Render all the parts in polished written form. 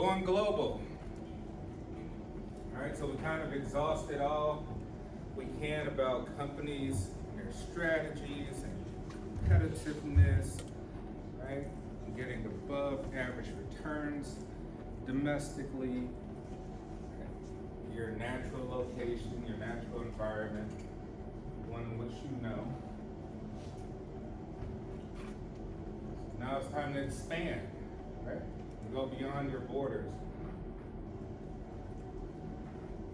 Going global. All right, so we kind of exhausted all we can about companies and their strategies and competitiveness, right? And getting above average returns domestically, your natural location, your natural environment, one in which you know. Now it's time to expand, right? And go beyond your borders,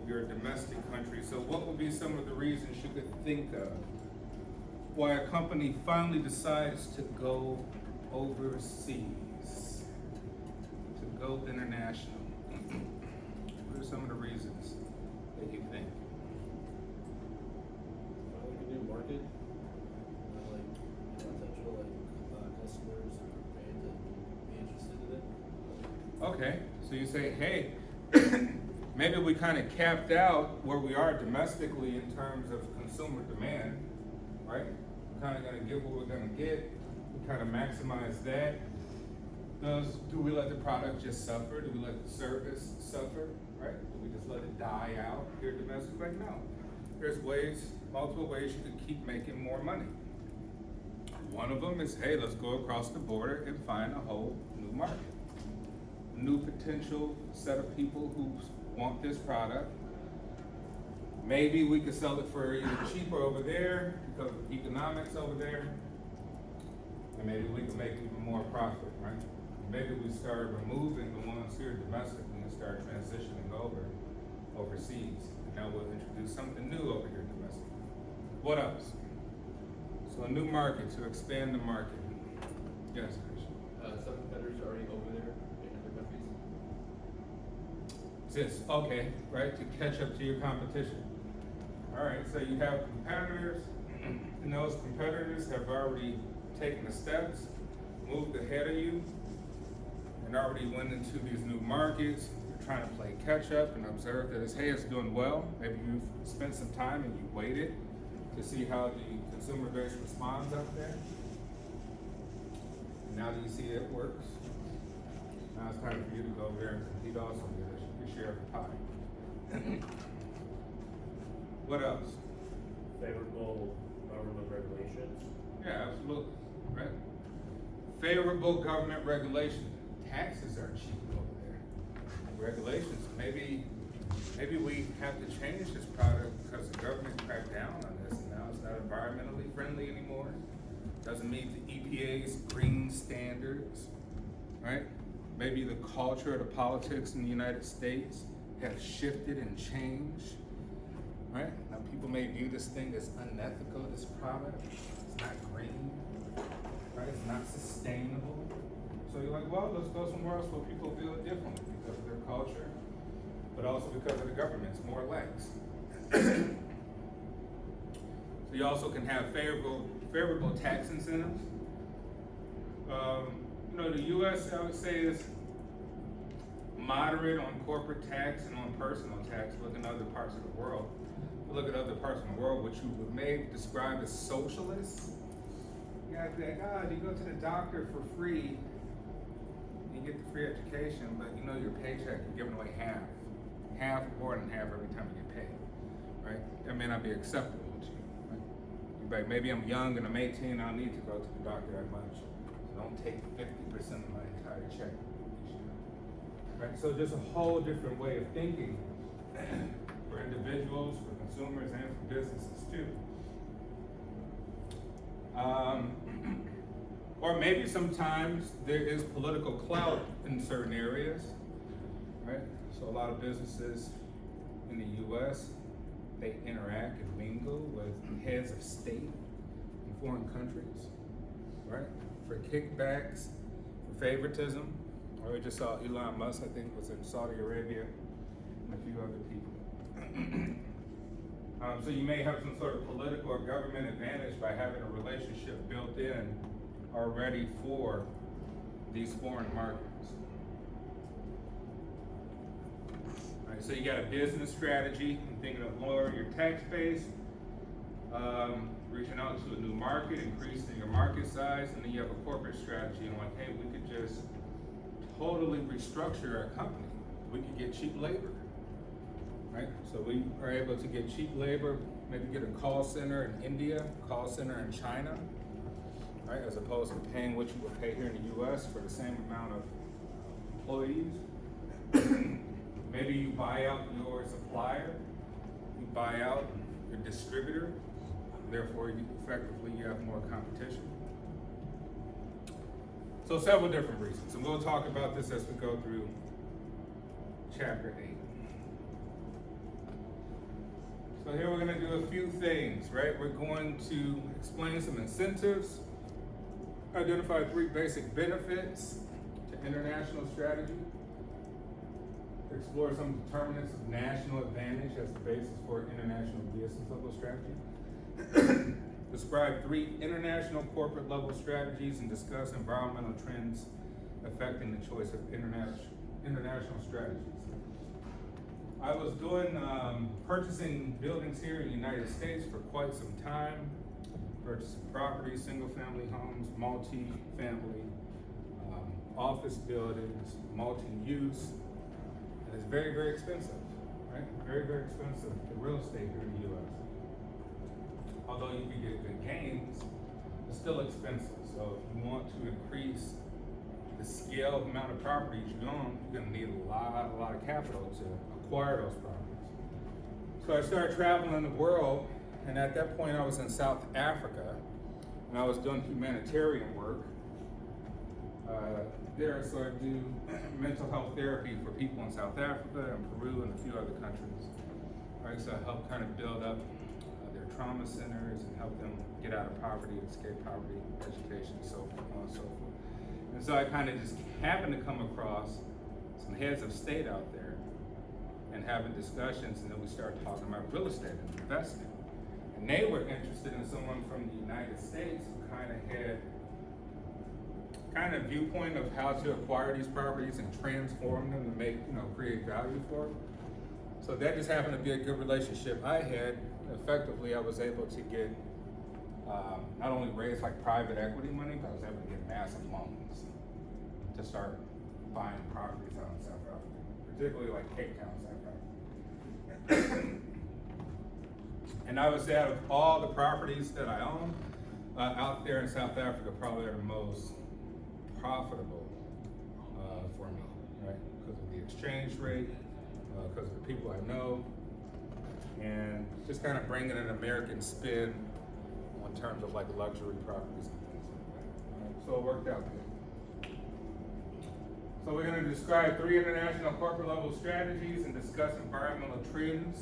your domestic country. So what would be some of the reasons you could think of why a company finally decides to go overseas, to go international? What are some of the reasons that you think? Like a new market, like potential customers or fans that would be interested in it. Okay, so you say, hey, maybe we kind of capped out where we are domestically in terms of consumer demand, right? We're kind of going to get what we're going to get. We kind of maximize that. Do we let the product just suffer? Do we let the service suffer, right? Do we just let it die out here domestically? Like, no. There's ways, multiple ways you can keep making more money. One of them is, hey, let's go across the border and find a whole new market. New potential set of people who want this product. Maybe we could sell it for even cheaper over there because of economics over there. And maybe we can make even more profit, right? Maybe we start removing the ones here domestically and start transitioning overseas. And now we'll introduce something new over here domestically. What else? So a new market, to expand the market. Yes, Christian. Some competitors are already over there in other countries. This, okay, right, to catch up to your competition. All right, so you have competitors, and those competitors have already taken the steps, moved ahead of you, and already went into these new markets. You're trying to play catch up and observe that it's doing well. Maybe you've spent some time and you waited to see how the consumer base responds out there. And now that you see it works, now it's time for you to go over there and compete also and get your share of the pie. What else? Favorable government regulations. Yeah, absolutely, right? Favorable government regulation. Taxes are cheap over there. Regulations, maybe we have to change this product because the government cracked down on this and now it's not environmentally friendly anymore. Doesn't meet the EPA's green standards, right? Maybe the culture of the politics in the United States have shifted and changed, right? Now people may view this thing as unethical, this product. It's not green, right? It's not sustainable. So you're like, well, let's go somewhere else where people feel it differently because of their culture, but also because of the government's more lax. So you also can have favorable tax incentives. The U.S. I would say is moderate on corporate tax and on personal tax. Look in other parts of the world. Look at other parts of the world, which you would maybe describe as socialists. You gotta be like, you go to the doctor for free, you get the free education, but your paycheck, you're giving away half or more than half every time you get paid, right? That may not be acceptable to you, right? You're like, maybe I'm young and I'm 18, I don't need to go to the doctor that much. So don't take 50% of my entire check each year, right? So just a whole different way of thinking for individuals, for consumers, and for businesses too. Or maybe sometimes there is political clout in certain areas, right? So a lot of businesses in the U.S., they interact and mingle with heads of state in foreign countries, right? For kickbacks, for favoritism. Or we just saw Elon Musk, I think, was in Saudi Arabia, and a few other people. So you may have some sort of political or government advantage by having a relationship built in already for these foreign markets. All right, so you got a business strategy, thinking of lowering your tax base, reaching out to a new market, increasing your market size, and then you have a corporate strategy, and like, hey, we could just totally restructure our company. We could get cheap labor, right? So we are able to get cheap labor, maybe get a call center in India, call center in China, right? As opposed to paying what you would pay here in the US for the same amount of employees. Maybe you buy out your supplier, you buy out your distributor, therefore you effectively you have more competition. So several different reasons, and we'll talk about this as we go through chapter 8. So here we're gonna do a few things, right? We're going to explain some incentives, identify 3 basic benefits to international strategy, explore some determinants of national advantage as the basis for international business level strategy, describe 3 international corporate level strategies, and discuss environmental trends affecting the choice of international strategies. I was doing purchasing buildings here in the United States for quite some time, purchasing properties, single family homes, multi-family, office buildings, multi-use. And it's very, very expensive, right? Very, very expensive, the real estate here in the US. Although you can get good gains, it's still expensive. So if you want to increase the scale of amount of properties you own, you're gonna need a lot of capital to acquire those properties. So I started traveling the world, and at that point I was in South Africa, and I was doing humanitarian work there. So I do mental health therapy for people in South Africa and Peru and a few other countries. Right, so I help kind of build up their trauma centers and help them get out of poverty, escape poverty, education, so on and so forth. And so I kind of just happened to come across some heads of state out there and having discussions, and then we started talking about real estate and investing. And they were interested in someone from the United States who kind of had viewpoint of how to acquire these properties and transform them to make, create value for them. So that just happened to be a good relationship I had. Effectively, I was able to get, not only raise like private equity money, but I was able to get massive loans to start buying properties out in South Africa, particularly like Cape Town, South Africa. And I would say out of all the properties that I own out there in South Africa, probably are the most profitable for me, right? Because of the exchange rate, because of the people I know, and just kind of bringing an American spin in terms of like luxury properties and things like that. Right? So it worked out good. So we're going to describe 3 international corporate level strategies and discuss environmental trends.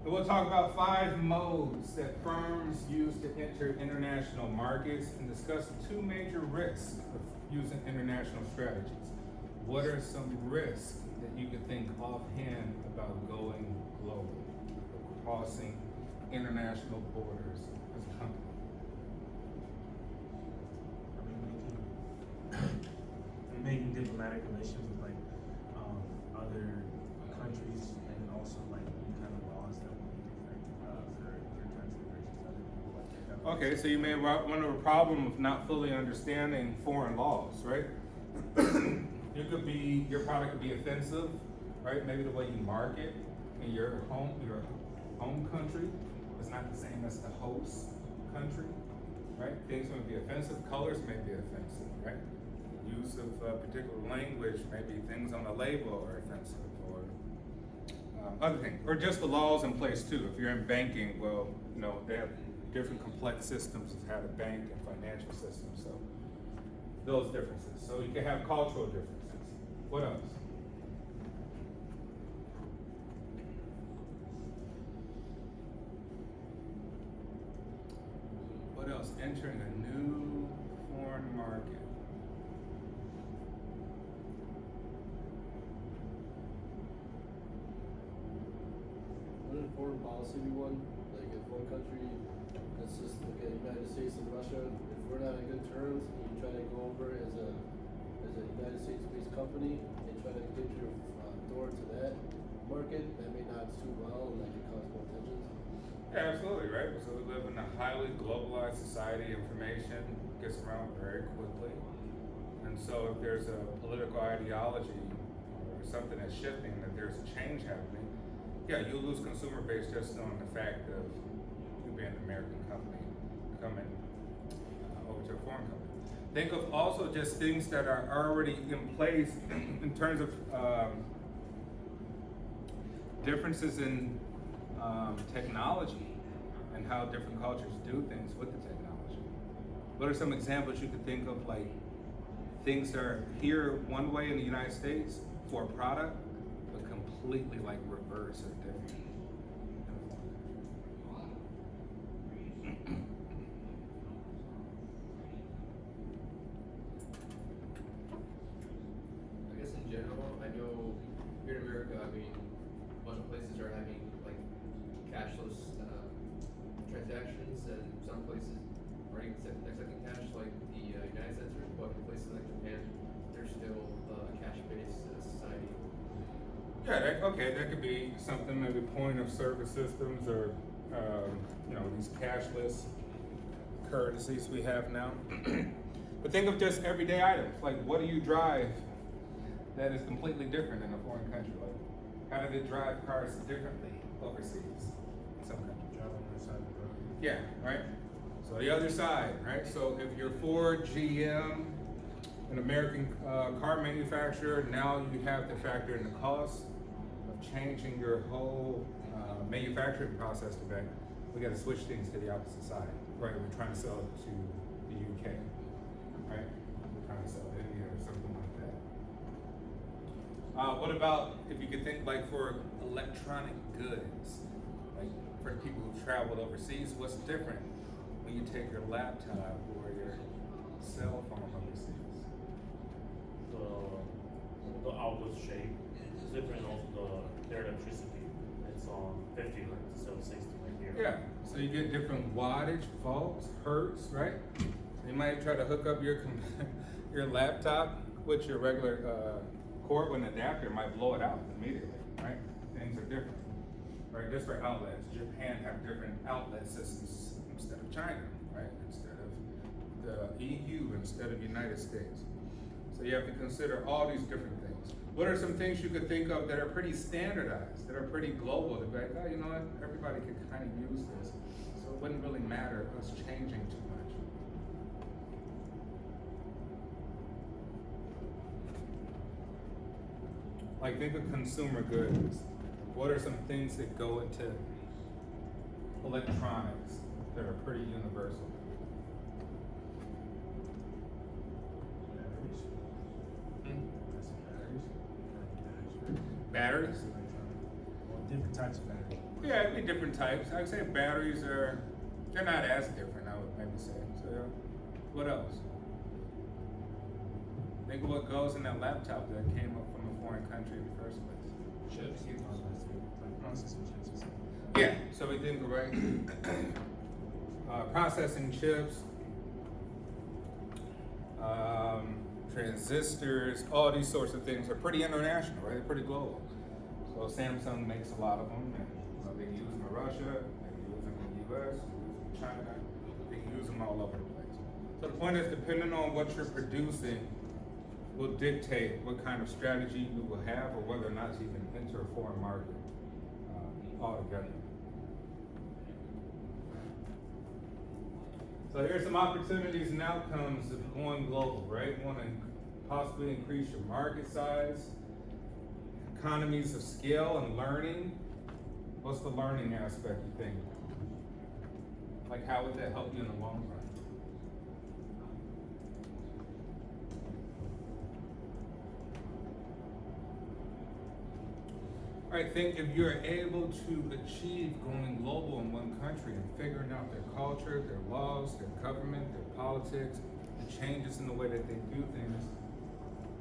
So we'll talk about 5 modes that firms use to enter international markets and discuss 2 major risks of using international strategies. What are some risks that you could think offhand about going global, crossing international borders as a company? Making diplomatic relations with like other countries, and also like any kind of laws that would be different for your country versus other people. Like that. Okay, so you may run into a problem of not fully understanding foreign laws, right? Your product could be offensive, right? Maybe the way you market in your home country is not the same as the host country, right? Things may be offensive, colors may be offensive, right? Use of particular language, maybe things on a label are offensive, or other things, or just the laws in place too. If you're in banking, well, they have different complex systems of how to bank and financial systems, so those differences. So you can have cultural differences. What else? What else? Entering a new foreign market. Wouldn't foreign policy be one? Like if one country, let's just look at United States and Russia, if we're not on good terms and you try to go over as a United States-based company and try to get your door to that market, that may not suit well and that could cause more tensions. Yeah, absolutely, right? So we live in a highly globalized society. Information gets around very quickly. And so if there's a political ideology or something that's shifting, that there's a change happening, yeah, you lose consumer base just on the fact of you being an American company coming over to a foreign company. Think of also just things that are already in place in terms of differences in technology and how different cultures do things with the technology. What are some examples you could think of, like things that are here one way in the United States for a product, but completely like reverse or different? I guess in general, I know here in America, I mean, a bunch of places are having like cashless transactions, and some places are accepting cash, like the United States, but in places like Japan, they're still a cash-based society. Yeah, that could be something, maybe point of service systems or, these cashless currencies we have now. But think of just everyday items, like what do you drive that is completely different in a foreign country? Like, how do they drive cars differently overseas in some countries? Drive on the side of the road. Yeah, right? So the other side, right? So if you're Ford, GM, an American car manufacturer, now you have to factor in the cost of changing your whole manufacturing process today. We got to switch things to the opposite side, right? We're trying to sell it to the UK, right? We're trying to sell it to India or something like that. What about if you could think like for electronic goods, like for people who traveled overseas, what's different when you take your laptop or your cell phone overseas? The outlet shape is different, also their electricity. It's on 50 hertz instead of 60 right here. Yeah, so you get different wattage, volts, hertz, right? You might try to hook up your your laptop with your regular cord with an adapter, it might blow it out immediately, right? Things are different, right? Just for outlets, Japan have different outlet systems instead of China, right? Instead of the EU, instead of United States. So you have to consider all these different things. What are some things you could think of that are pretty standardized, that are pretty global, to be like, oh, you know what, everybody could kind of use this, so it wouldn't really matter us changing too much. Like think of consumer goods. What are some things that go into electronics that are pretty universal? Batteries. Hmm? That's batteries. Batteries? Well, different types of batteries. Yeah, it'd be different types. I'd say batteries they're not as different, I would maybe say. So, what else? Think of what goes in that laptop that came up from a foreign country in the first place. Chips. Like processing chips or something. Yeah, so we think, right? Processing chips, transistors, all these sorts of things are pretty international, right? They're pretty global. So Samsung makes a lot of them, and they can use them in Russia, they can use them in the US, they can use them in China, they can use them all over the place. So the point is, depending on what you're producing, will dictate what kind of strategy you will have or whether or not you can enter a foreign market altogether. So here's some opportunities and outcomes of going global, right? You want to possibly increase your market size, economies of scale and learning. What's the learning aspect, you think? Like how would that help you in the long run? All right, think if you're able to achieve going global in one country and figuring out their culture, their laws, their government, their politics, the changes in the way that they do things,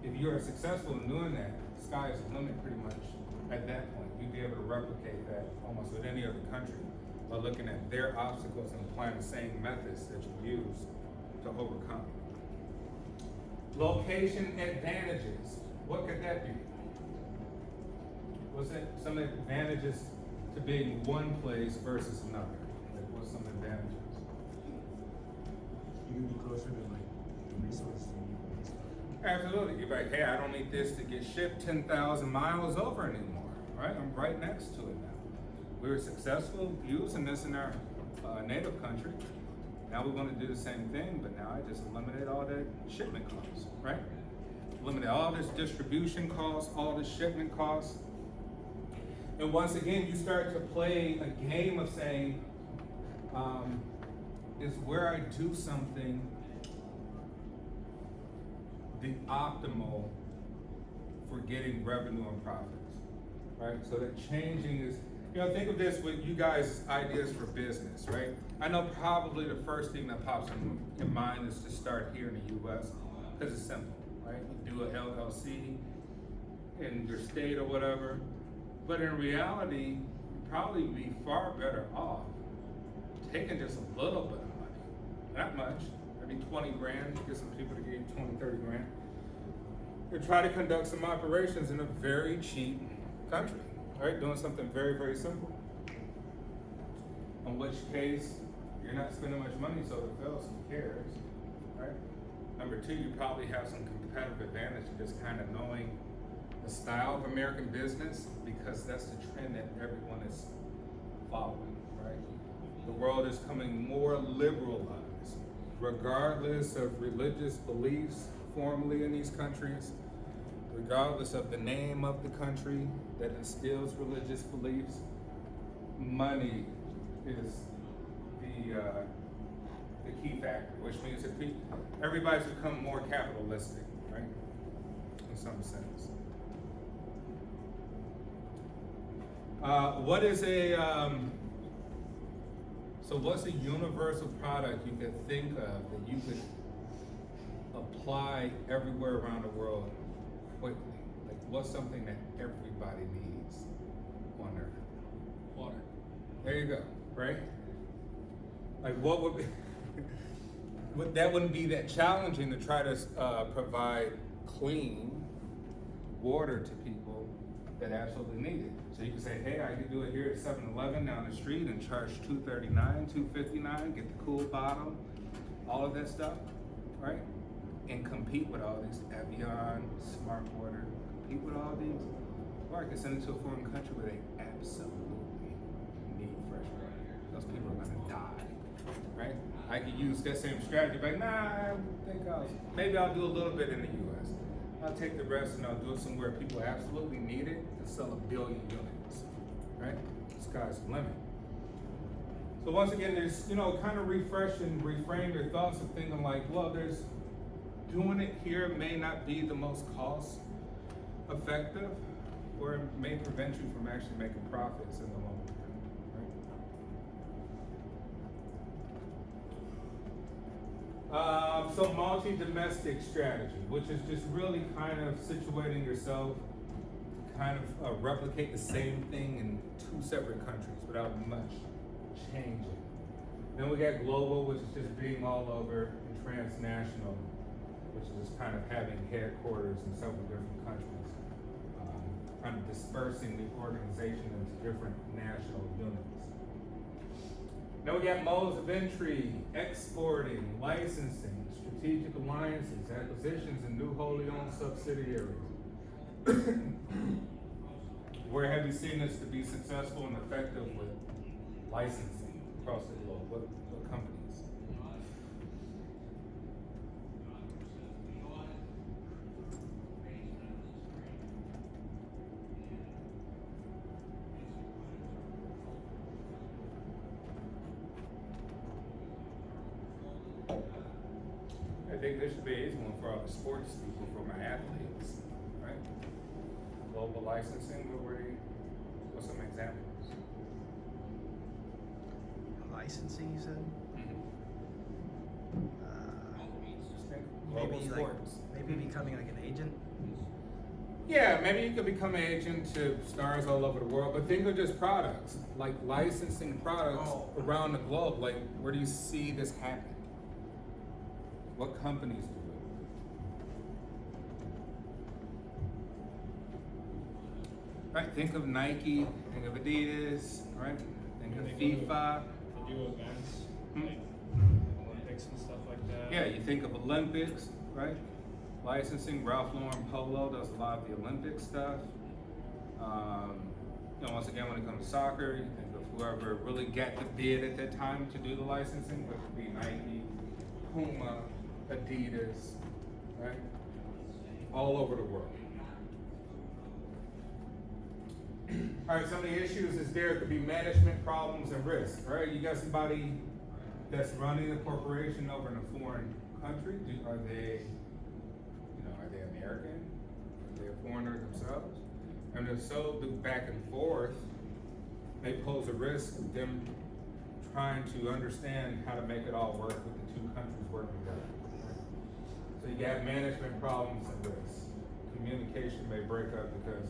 if you are successful in doing that, the sky is the limit pretty much at that point. You'd be able to replicate that almost with any other country by looking at their obstacles and applying the same methods that you use to overcome. Location advantages, what could that be? What's it, some advantages to being one place versus another? Like, what's some advantages? You can be closer to like the resources you need and stuff. Absolutely. You're like, hey, I don't need this to get shipped 10,000 miles over anymore, right? I'm right next to it now. We were successful using this in our native country. Now we want to do the same thing, but now I just eliminate all that shipment costs, right? Eliminate all this distribution costs, all this shipment costs. And once again, you start to play a game of saying, is where I do something the optimal for getting revenue and profits, right? So that changing is, think of this with you guys' ideas for business, right? I know probably the first thing that pops in your mind is to start here in the US, because it's simple, right? You do a LLC in your state or whatever, but in reality, you'd probably be far better off taking just a little bit of money, not much, maybe 20 grand, you get some people to give you 20, 30 grand, and try to conduct some operations in a very cheap country, right? Doing something very, very simple. In which case, you're not spending much money, so if it fails, who cares, right? Number two, you probably have some competitive advantage in just kind of knowing the style of American business, because that's the trend that everyone is following, right? The world is becoming more liberalized, regardless of religious beliefs formally in these countries, regardless of the name of the country that instills religious beliefs. Money is the key factor, which means that everybody's become more capitalistic, right? In some sense. What's a universal product you could think of that you could apply everywhere around the world quickly? Like, what's something that everybody needs on Earth? Water. There you go, right? Like, what would be, that wouldn't be that challenging to try to provide clean water to people that absolutely need it. So you can say, hey, I can do it here at 7-Eleven down the street and charge $2.39, $2.59, get the cool bottle, all of that stuff, right? And compete with all these Evian, Smart Water, compete with all these. Or I can send it to a foreign country where they absolutely need fresh water. Those people are gonna die, right? I could use that same strategy, but maybe I'll do a little bit in the US. I'll take the rest and I'll do it somewhere people absolutely need it and sell 1 billion units, right? The sky's the limit. So once again, there's, kind of refresh and reframe your thoughts of thinking like, well, doing it here may not be the most cost effective, or it may prevent you from actually making profits in the long term, right? So multi-domestic strategy, which is just really kind of situating yourself, kind of replicate the same thing in 2 separate countries without much changing. Then we got global, which is just being all over, and transnational, which is just kind of having headquarters in several different countries, kind of dispersing the organization into different national units. Then we got modes of entry, exporting, licensing, strategic alliances, acquisitions, and new wholly owned subsidiaries. Where have you seen this to be successful and effective with licensing across the globe? What companies? I think this should be an easy one for all the sports people, for my athletes, right? Global licensing, what's some examples? Licensing, you said? Just think global sports. Maybe becoming like an agent. Yeah, maybe you could become an agent to stars all over the world, but think of just products, like licensing products around the globe. Like, where do you see this happen? What companies do it? Right, think of Nike, think of Adidas, right? Think of FIFA. They do events, Hmm. like Olympics and stuff like that. Yeah, you think of Olympics, right? Licensing, Ralph Lauren Polo does a lot of the Olympic stuff. Once again, when it comes to soccer, you think of whoever really got the bid at that time to do the licensing, which would be Nike, Puma, Adidas, right? All over the world. All right, some of the issues is there could be management problems and risks, right? You got somebody that's running a corporation over in a foreign country. Are they American? Are they a foreigner themselves? And if so, the back and forth may pose a risk of them trying to understand how to make it all work with the two countries working together. So you got management problems and risks. Communication may break up because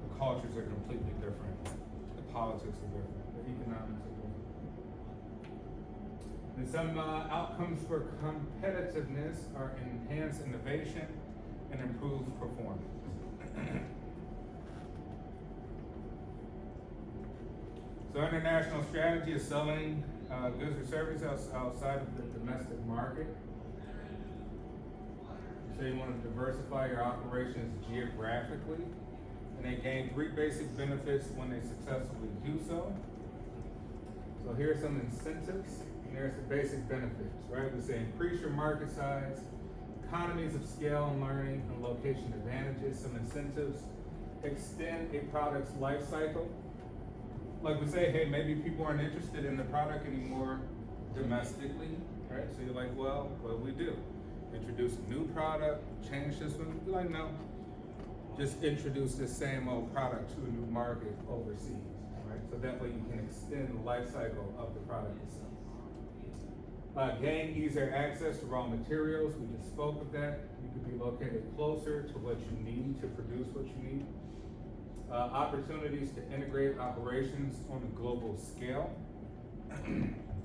the cultures are completely different. The politics are different. The economics are different. And some outcomes for competitiveness are enhanced innovation and improved performance. So international strategy is selling goods or services outside of the domestic market. So you want to diversify your operations geographically, and they gain 3 basic benefits when they successfully do so. So here's some incentives, and there's the basic benefits, right? We say increase your market size, economies of scale and learning, and location advantages. Some incentives, extend a product's life cycle. Like we say, hey, maybe people aren't interested in the product anymore domestically, right? So you're like, well, what do we do? Introduce a new product, change this one? You're like, no. Just introduce the same old product to a new market overseas, right? So that way you can extend the life cycle of the product itself. Gain easier access to raw materials. We just spoke of that. You could be located closer to what you need to produce what you need. Opportunities to integrate operations on a global scale.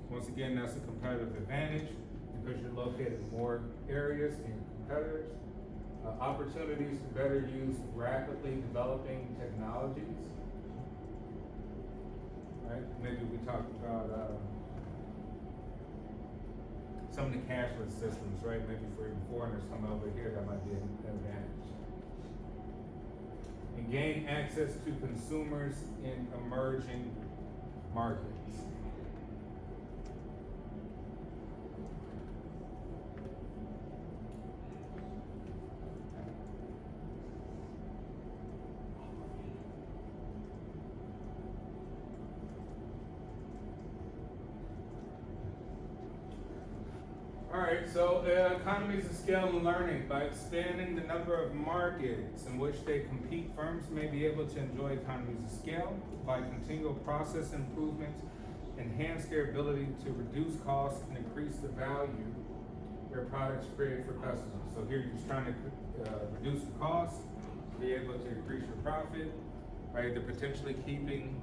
Once again, that's a competitive advantage because you're located in more areas than your competitors. Opportunities to better use rapidly developing technologies. Right? Maybe we talked about some of the cashless systems, right? Maybe for foreigners coming over here, that might be an advantage. And gain access to consumers in emerging markets. All right, so economies of scale and learning. By expanding the number of markets in which they compete, firms may be able to enjoy economies of scale by continual process improvements, enhance their ability to reduce costs and increase the value their products create for customers. So here you're just trying to reduce the cost, be able to increase your profit, right? They're potentially keeping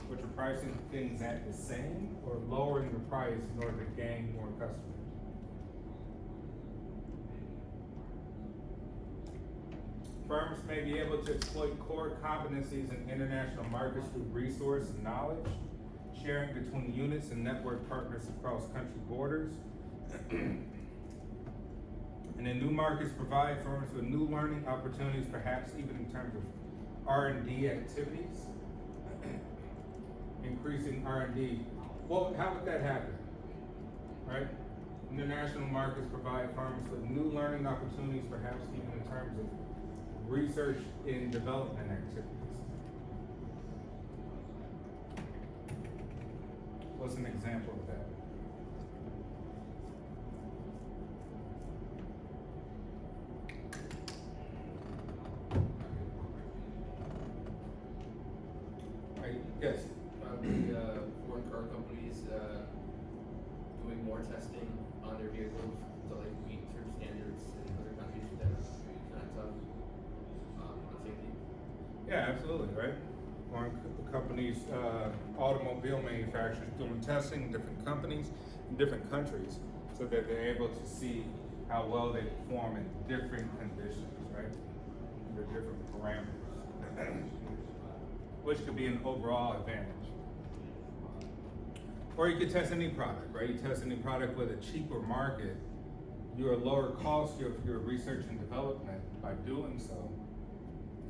but you're pricing things at the same or lowering the price in order to gain more customers. Firms may be able to exploit core competencies in international markets through resource and knowledge, sharing between units and network partners across country borders. And then new markets provide firms with new learning opportunities, perhaps even in terms of R&D activities. Increasing R&D. Well, how would that happen? Right? International markets provide firms with new learning opportunities, perhaps even in terms of research and development activities. What's an example of that? Right, yes. The foreign car companies doing more testing on their vehicles to like meet certain standards in other countries that are not on safety. Yeah, absolutely, right? Foreign companies, automobile manufacturers doing testing in different companies in different countries so that they're able to see how well they perform in different conditions, right? Under different parameters. which could be an overall advantage. Or you could test any product, right? You test any product with a cheaper market, you're lower cost of your research and development by doing so.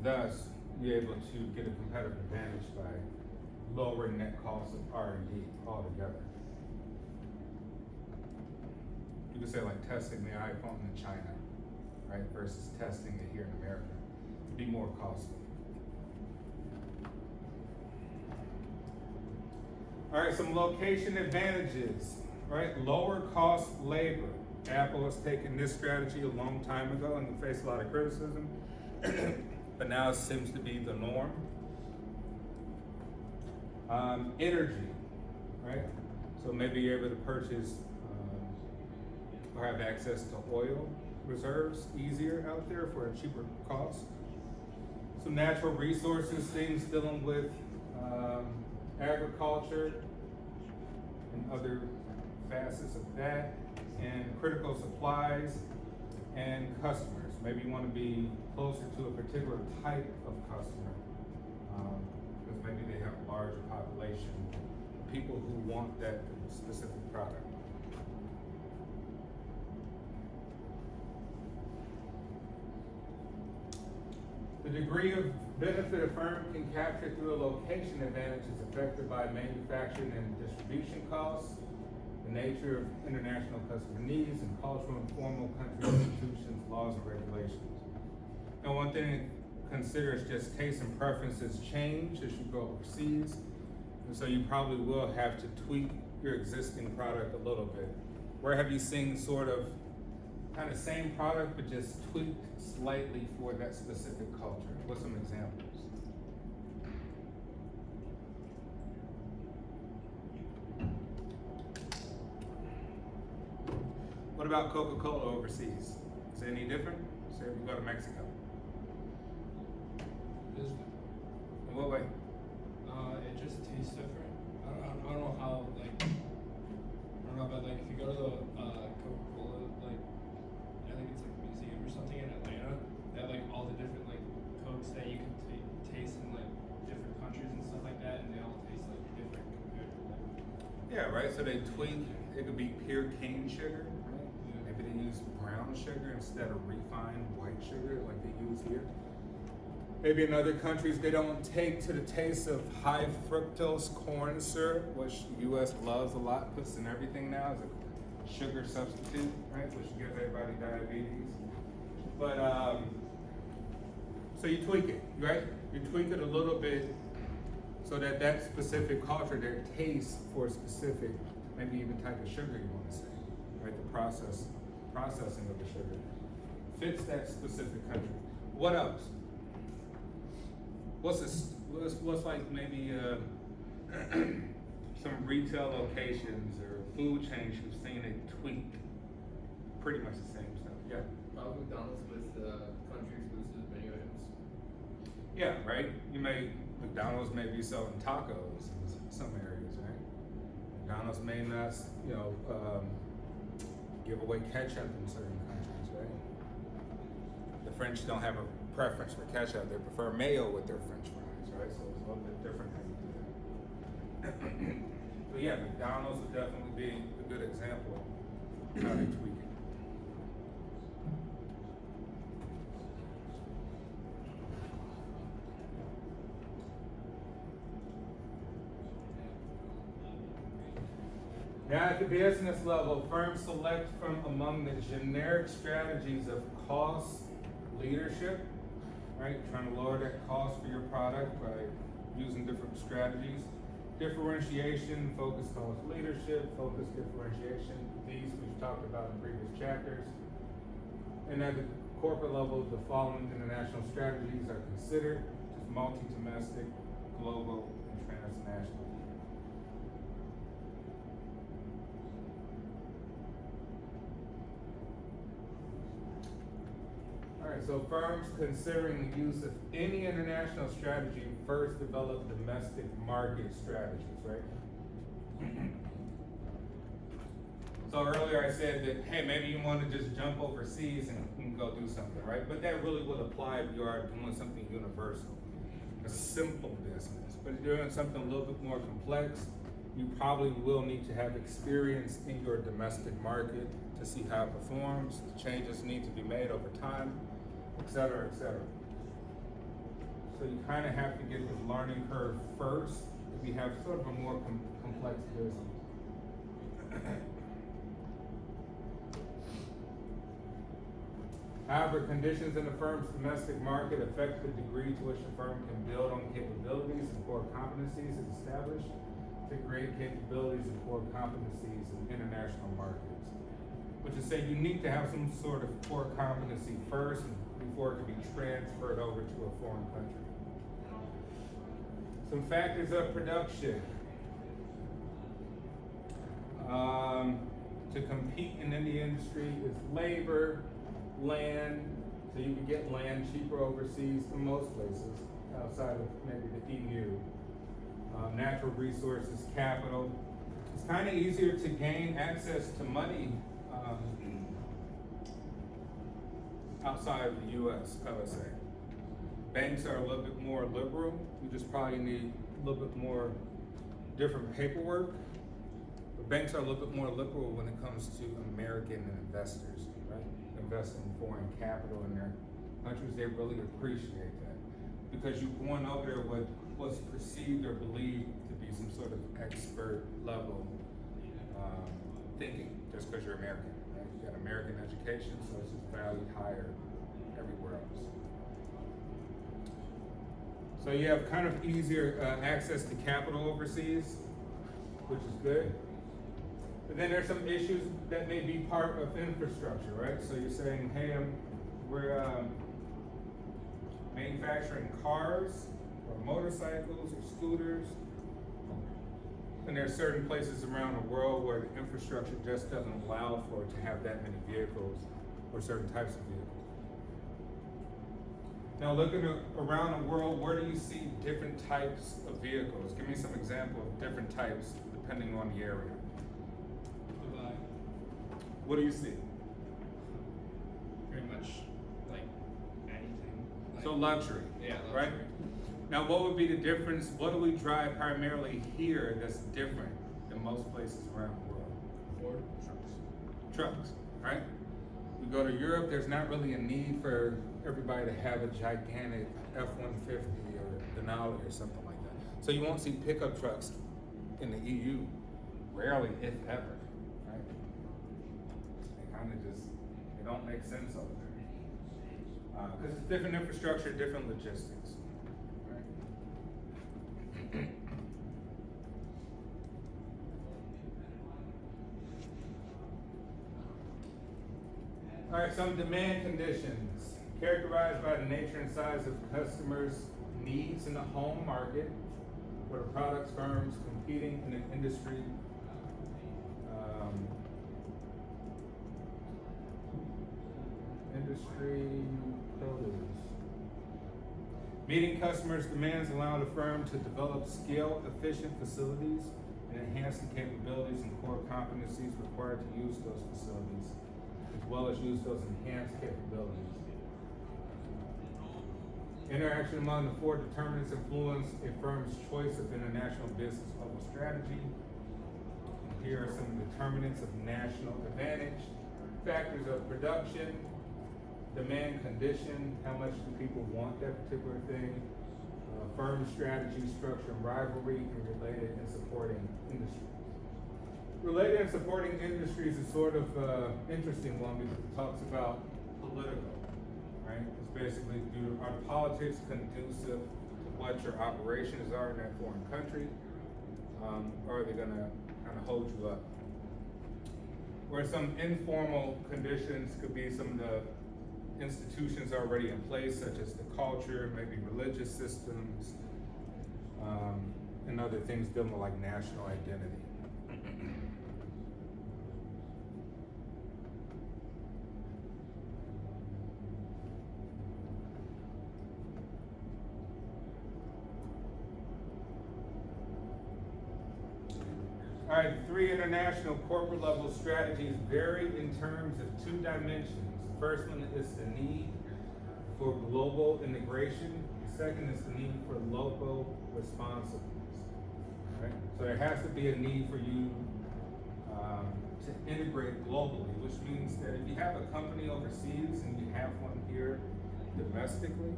Thus, you're able to get a competitive advantage by lowering net cost of R&D altogether. You could say like testing the iPhone in China, right, versus testing it here in America. It'd be more costly. All right, some location advantages, right? Lower cost labor. Apple has taken this strategy a long time ago and faced a lot of criticism, but now it seems to be the norm. Energy, right? So maybe you're able to purchase or have access to oil reserves easier out there for a cheaper cost. Some natural resources, things dealing with agriculture and other facets of that, and critical supplies and customers. Maybe you want to be closer to a particular type of customer, because maybe they have a larger population of people who want that specific product. The degree of benefit a firm can capture through a location advantage is affected by manufacturing and distribution costs, the nature of international customer needs, and cultural and formal country institutions, laws, and regulations. And one thing to consider is just tastes and preferences change as you go overseas, and so you probably will have to tweak your existing product a little bit. Where have you seen sort of kind of same product but just tweaked slightly for that specific culture? What's some examples? What about Coca-Cola overseas? Is it any different? Say if you go to Mexico. In what way? It just tastes different. I don't know how, like, I don't know, but like if you go to the Coca-Cola, like, I think it's like a museum or something in Atlanta, they have like all the different like Cokes that you can taste in like different countries and stuff like that, and they all taste like different compared to like. Yeah, right. So they tweak. It could be pure cane sugar. Right? Yeah. Maybe they use brown sugar instead of refined white sugar like they use here. Maybe in other countries they don't take to the taste of high fructose corn syrup, which the U.S. loves a lot, puts in everything now as a sugar substitute, right? Which gives everybody diabetes. But so you tweak it, right? You tweak it a little bit so that that specific culture, their taste for a specific, maybe even type of sugar you want to say, right? The processing of the sugar fits that specific country. What else? What's like maybe some retail locations or food chains you've seen it tweak pretty much the same stuff? Yeah. Probably McDonald's with country exclusive menu items. Yeah, right? McDonald's may be selling tacos in some areas, right? McDonald's may not, give away ketchup in certain countries, right? The French don't have a preference for ketchup. They prefer mayo with their French fries, right? So it's a little bit different how you do that. But yeah, McDonald's would definitely be a good example of how they tweak it. Now at the business level, firms select from among the generic strategies of cost leadership, right? Trying to lower that cost for your product by using different strategies. Differentiation, focus cost leadership, focus differentiation. These we've talked about in previous chapters. And at the corporate level, the following international strategies are considered, which is multi-domestic, global, and transnational. Alright, so firms considering the use of any international strategy first develop domestic market strategies, right? So earlier I said that, hey, maybe you want to just jump overseas and go do something, right? But that really would apply if you are doing something universal. a simple business. But if you're doing something a little bit more complex, you probably will need to have experience in your domestic market to see how it performs, the changes need to be made over time, et cetera, et cetera. So you kind of have to get the learning curve first if you have sort of a more complex business. However, conditions in the firm's domestic market affect the degree to which the firm can build on capabilities and core competencies it established to create capabilities and core competencies in international markets. Which is saying you need to have some sort of core competency first before it can be transferred over to a foreign country. Some factors of production. To compete in any industry is labor, land, so you can get land cheaper overseas from most places outside of maybe the EU. Natural resources, capital. It's kind of easier to gain access to money outside of the US, I would say. Banks are a little bit more liberal. You just probably need a little bit more different paperwork. But banks are a little bit more liberal when it comes to American investors, right? Investing foreign capital in their countries, they really appreciate that. Because you're going over there with what's perceived or believed to be some sort of expert level thinking, just because you're American, right? You got American education, so it's just valued higher everywhere else. So you have kind of easier access to capital overseas, which is good. But then there's some issues that may be part of infrastructure, right? So you're saying, hey, we're manufacturing cars or motorcycles or scooters. And there are certain places around the world where the infrastructure just doesn't allow for it to have that many vehicles or certain types of vehicles. Now looking around the world, where do you see different types of vehicles? Give me some examples of different types depending on the area. Dubai, What do you see? pretty much like anything. Like, So luxury, yeah, right? luxury. Now what would be the difference? What do we drive primarily here that's different than most places around the world? Ford. Trucks, right? We go to Europe, there's not really a need for everybody to have a gigantic F-150 or Denali or something like that. So you won't see pickup trucks in the EU, rarely, if ever, right? They kind of just, they don't make sense over there. Because it's different infrastructure, different logistics, right? All right, some demand conditions characterized by the nature and size of customers' needs in the home market, where the products firms competing in an industry produce. Meeting customers' demands allow the firm to develop scale-efficient facilities and enhance the capabilities and core competencies required to use those facilities, as well as use those enhanced capabilities. Interaction among the four determinants influence a firm's choice of international business level strategy. And here are some determinants of national advantage. Factors of production, demand condition, how much do people want that particular thing, firm strategy, structure, and rivalry, and related and supporting industries. Related and supporting industries is sort of interesting one because it talks about political, right? It's basically, are the politics conducive to what your operations are in that foreign country? Or are they gonna kind of hold you up? Where some informal conditions could be some of the institutions already in place, such as the culture, maybe religious systems, and other things dealing with like national identity. All right, 3 international corporate level strategies vary in terms of 2 dimensions. The first one is the need for global integration. The second is the need for local responsiveness, right? So there has to be a need for you to integrate globally, which means that if you have a company overseas and you have one here domestically,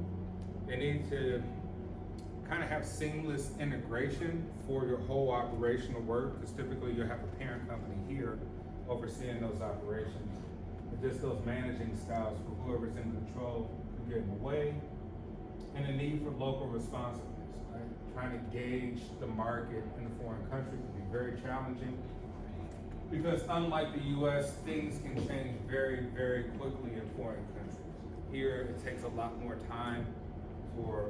they need to kind of have seamless integration for your whole operational work, because typically you have a parent company here overseeing those operations. And just those managing styles for whoever's in control can get in the way. And the need for local responsiveness, right? Trying to gauge the market in a foreign country can be very challenging, because unlike the US, things can change very, very quickly in foreign countries. Here, it takes a lot more time for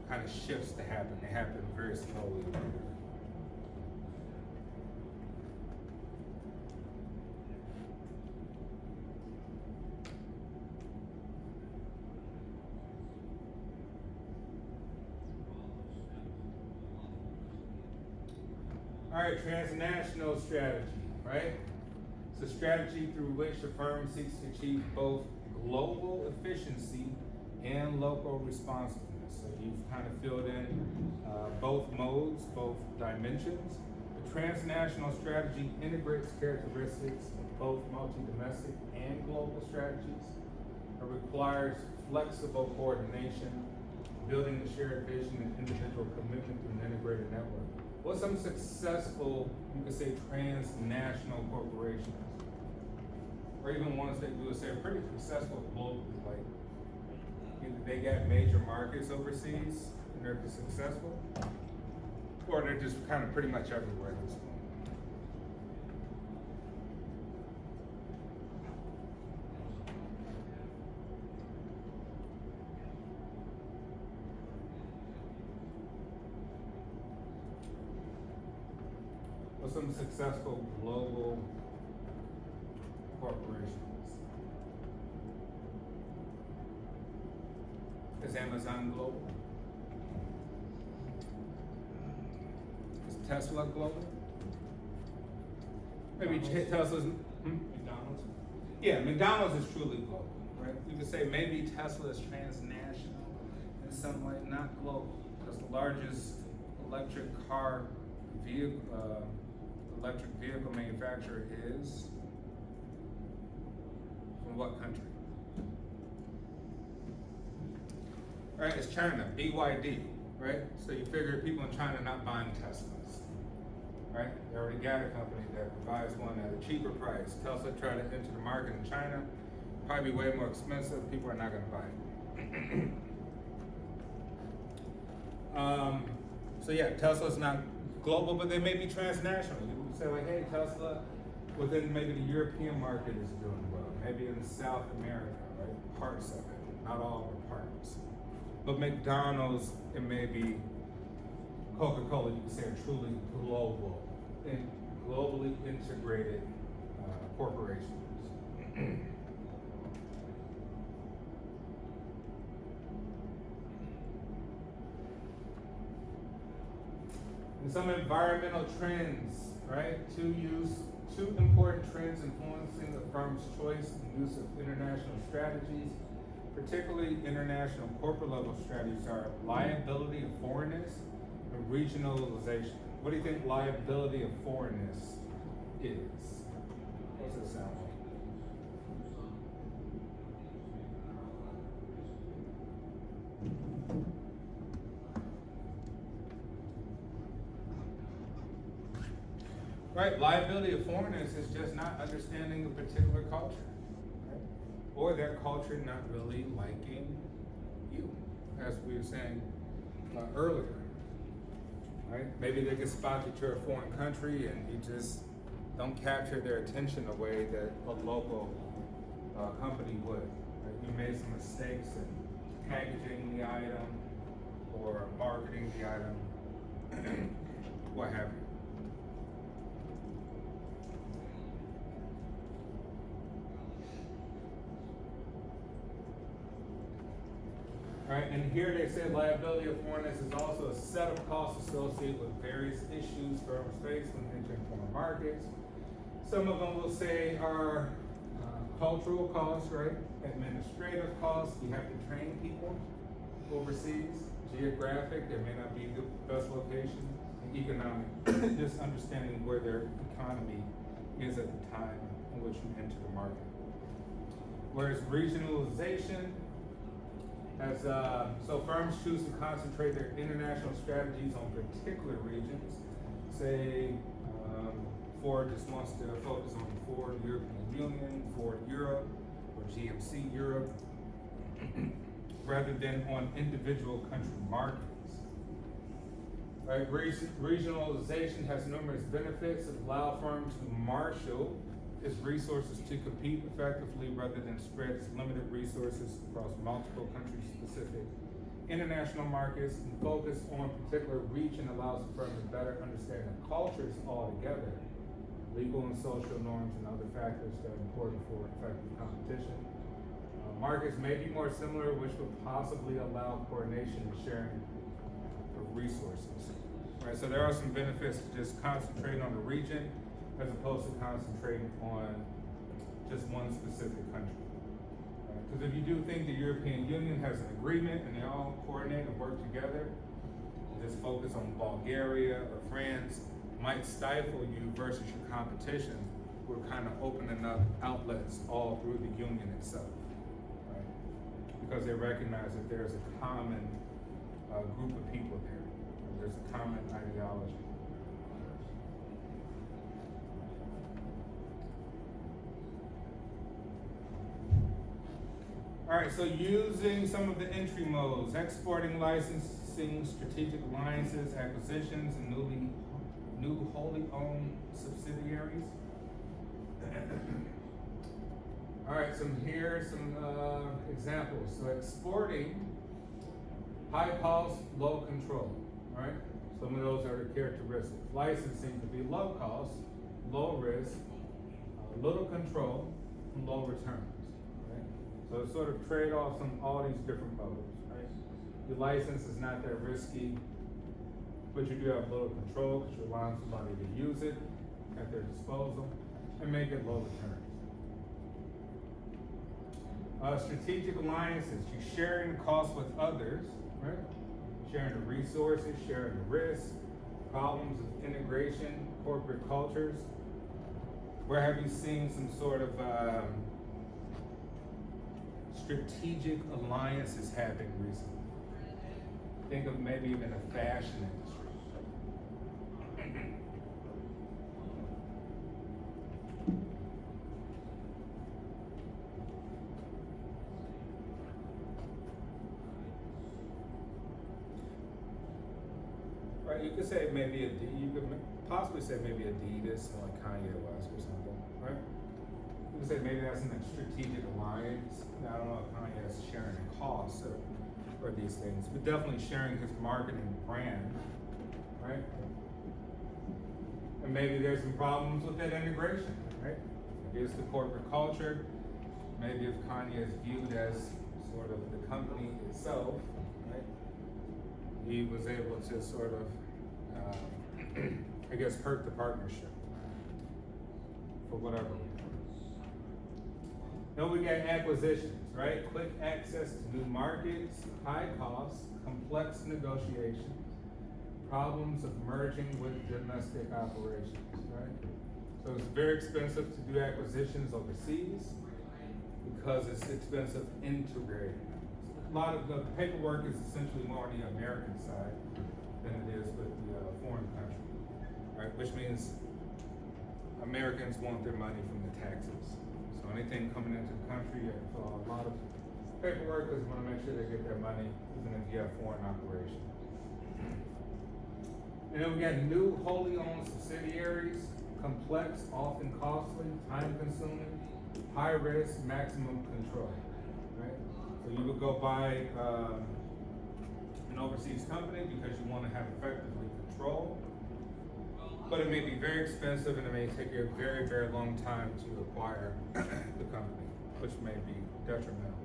kind of shifts to happen. They happen very slowly. All right, transnational strategy, right? It's a strategy through which the firm seeks to achieve both global efficiency and local responsiveness. So you've kind of filled in both modes, both dimensions. The transnational strategy integrates characteristics of both multi-domestic and global strategies. It requires flexible coordination, building a shared vision and individual commitment to an integrated network. What's some successful, you could say, transnational corporations? Or even ones that you would say are pretty successful globally, like either they got major markets overseas and they're successful, or they're just kind of pretty much everywhere at this point. What's some successful global corporations? Is Amazon global? Is Tesla global? Maybe Tesla's. McDonald's. Yeah, McDonald's is truly global, right? You could say maybe Tesla is transnational in some way, not global, because the largest electric vehicle manufacturer is from what country? Right, it's China, BYD, right? So you figure people in China are not buying Teslas, right? They already got a company that provides one at a cheaper price. Tesla tried to enter the market in China, probably way more expensive. People are not going to buy it. So yeah, Tesla's not global, but they may be transnational. You would say like, hey, Tesla within maybe the European market is doing well. Maybe in South America, right? Parts of it, not all the parts. But McDonald's, it may be Coca-Cola, you could say are truly global and globally integrated corporations. And some environmental trends, right? Two important trends influencing the firm's choice and use of international strategies, particularly international corporate level strategies, are liability of foreignness and regionalization. What do you think liability of foreignness is? What does it sound like? Right, liability of foreigners is just not understanding a particular culture, right? Or their culture not really liking you, as we were saying earlier, right? Maybe they can spot that you're a foreign country and you just don't capture their attention the way that a local company would. Right? You made some mistakes in packaging the item or marketing the item, what have you. Right, and here they say liability of foreigners is also a set of costs associated with various issues firms face when entering foreign markets. Some of them will say are cultural costs, right? Administrative costs, you have to train people overseas, geographic, there may not be the best location, and economic, just understanding where their economy is at the time in which you enter the market. Whereas regionalization has, so firms choose to concentrate their international strategies on particular regions. Say, Ford just wants to focus on Ford European Union, Ford Europe, or GMC Europe, rather than on individual country markets. Right? Regionalization has numerous benefits that allow firms to marshal its resources to compete effectively rather than spread its limited resources across multiple country-specific international markets, and focus on a particular region allows the firm to better understand the cultures altogether, legal and social norms and other factors that are important for effective competition. Markets may be more similar, which would possibly allow coordination and sharing of resources. Right, so there are some benefits to just concentrating on the region as opposed to concentrating on just one specific country. Because if you do think the European Union has an agreement and they all coordinate and work together, just focus on Bulgaria or France might stifle you versus your competition. We're kind of opening up outlets all through the union itself, right? Because they recognize that there's a common group of people there. There's a common ideology. All right, so using some of the entry modes, exporting, licensing, strategic alliances, acquisitions, and new wholly owned subsidiaries. All right, some examples. So exporting, high cost, low control, right? Some of those are the characteristics. Licensing to be low cost, low risk, little control, and low returns. So it's sort of trade-offs on all these different modes, right? Your license is not that risky, but you do have little control because you're allowing somebody to use it at their disposal and make it low returns. Strategic alliances, you're sharing the cost with others, right? Sharing the resources, sharing the risks, problems of integration, corporate cultures. Where have you seen some sort of strategic alliances happening recently? Think of maybe even the fashion industry. Right, you could say maybe you could possibly say maybe Adidas, like Kanye West or something, right? You could say maybe that's a strategic alliance. Now, I don't know if Kanye is sharing the costs or these things, but definitely sharing his marketing brand, right? And maybe there's some problems with that integration, right? Maybe it's the corporate culture. Maybe if Kanye is viewed as sort of the company itself, right? He was able to sort of, I guess, hurt the partnership for whatever reason. Then we got acquisitions, right? Quick access to new markets, high costs, complex negotiations, problems of merging with domestic operations, right? So it's very expensive to do acquisitions overseas because it's expensive integrating. A lot of the paperwork is essentially more on the American side than it is with the foreign country, right? Which means Americans want their money from the taxes. So anything coming into the country, you have to fill out a lot of paperwork because you want to make sure they get their money, even if you have foreign operations. And then we got new wholly owned subsidiaries, complex, often costly, time consuming, high risk, maximum control, right? So you would go buy an overseas company because you want to have effectively control, but it may be very expensive and it may take you a very, very long time to acquire the company, which may be detrimental.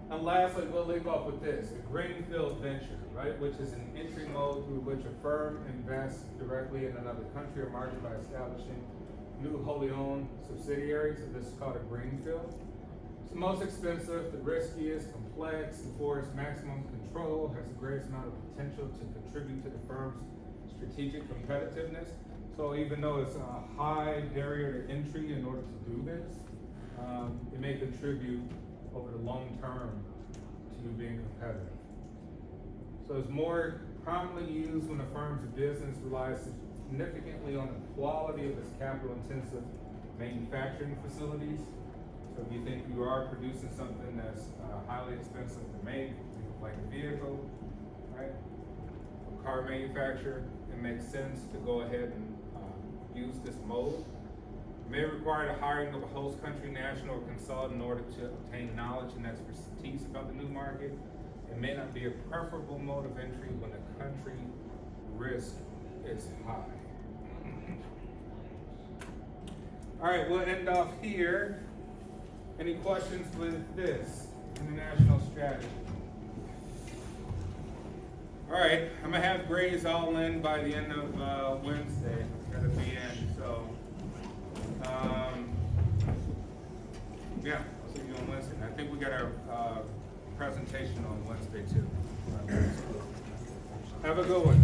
And lastly, we'll leave off with this, a greenfield venture, right, which is an entry mode through which a firm invests directly in another country or market by establishing new wholly owned subsidiaries. So this is called a greenfield. It's the most expensive, the riskiest, complex, affords maximum control, has the greatest amount of potential to contribute to the firm's strategic competitiveness. So even though it's a high barrier to entry in order to do this, it may contribute over the long term to you being competitive. So it's more commonly used when a firm's business relies significantly on the quality of its capital-intensive manufacturing facilities. So if you think you are producing something that's highly expensive to make, like a vehicle, right? A car manufacturer, it makes sense to go ahead and use this mode. It may require the hiring of a host country national or consultant in order to obtain knowledge and expertise about the new market. It may not be a preferable mode of entry when the country risk is high. All right, we'll end off here. Any questions with this international strategy? All right, I'm gonna have grades all in by the end of Wednesday at the end. So, yeah, I'll see you on Wednesday. I think we got our presentation on Wednesday too. Have a good one.